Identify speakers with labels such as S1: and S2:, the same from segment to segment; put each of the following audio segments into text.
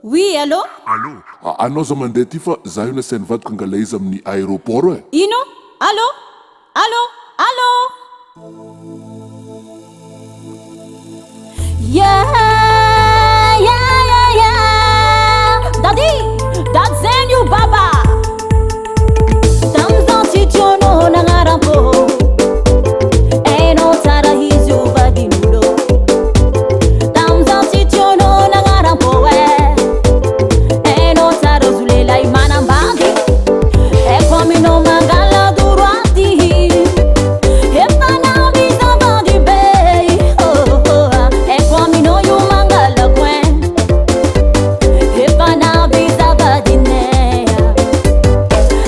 S1: Oui, allô?
S2: Allô? Anao za mandeha ty fa za io nasain'ny vadiko angala izy amin'ny aéroport e.
S1: Ino? Allô? Allô? Allô? Daddy! That's in you, Baba! Tamzan si tiono nangarampo Eno tara hizu vadinulo Tamzan si tiono nangarampo Eno tara zulela imanambandi E come no mangala durati E fana visa vadi bei E come no yu mangala quen E fana visa vadi nea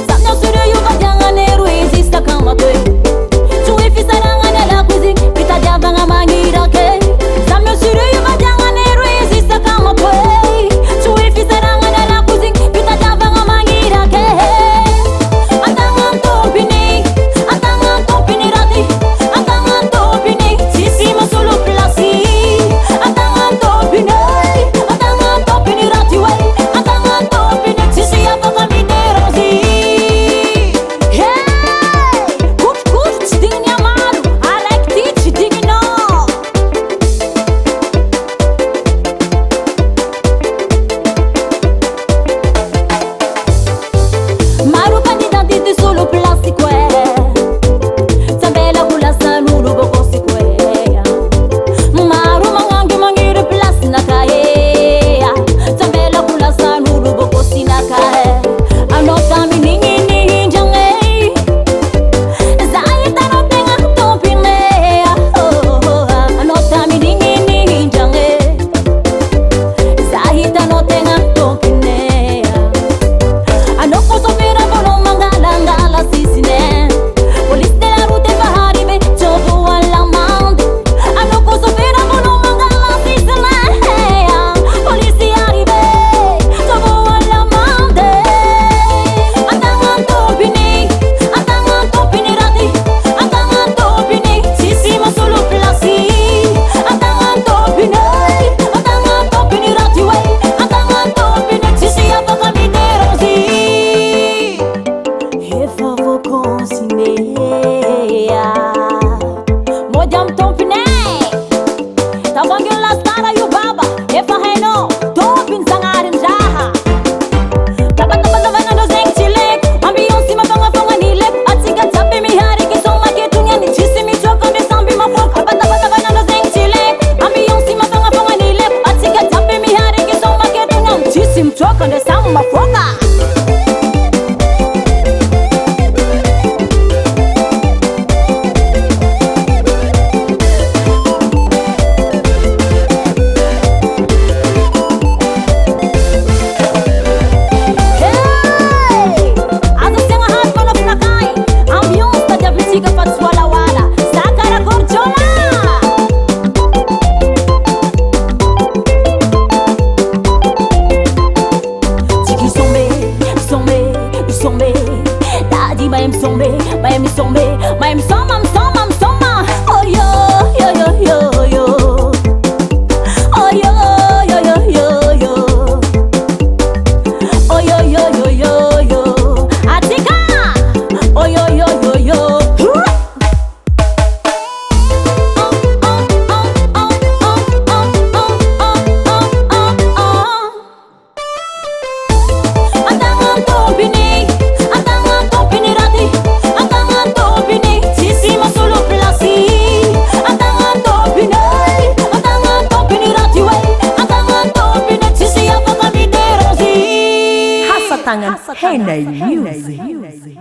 S1: Samno suru yu vadianga neru esista kama kwe Chui fisaranga nela kuzi Pita diavanga mangira ke Samno suru yu vadianga neru esista kama kwe Chui fisaranga nela kuzi Pita diavanga mangira ke Atangan topini rati Atangan topini Sisima solo plasi Atangan topini rati way Atangan topini Sisi apa kami nerosi Hey Kuch Cidingin yamaru I like teach Cidingin no Maru candidanti di solo plástico Tabela kula sanuru bokosi kwe Maru mangangi mangiri plas na kae Tabela kula sanuru bokosi na kae Anota miningi ni hinjange Zaita no tenga topine Anota miningi ni hinjange Zaita no tenga topine Anoko sopera bono mangala ngala sisine Polis de la route bahari be chobo wala mande Anoko sopera bono mangala sisine Polisi arrive chobo wala mande Atangan topini rati Atangan topini sisima solo plasi Atangan topini rati way Atangan topini sisi apa kami nerosi Efa vou consineia Mojam tompine Tawangin las tara yu baba Efa heno Topin sangarin jaha Tapat naman no zeng chilek Ambiyon si mabanga fonga nilek At siga tabi mi hari kisong makitunya Ni chisi mi choko ni sambi mapok Tapat naman no zeng chilek Ambiyon si mabanga fonga nilek At siga tabi mi hari kisong makitunya Ni chisi mi choko ni sambi mapoka Maem somma Oh yo yo yo yo yo Oh yo yo yo yo yo Oh yo yo yo yo yo Atika Oh yo yo yo yo Atangan topini rati Atangan topini sisima solo plasi Atangan topini rati way Atangan topini sisi apa kami nerosi
S3: Hasatangan Henay Music.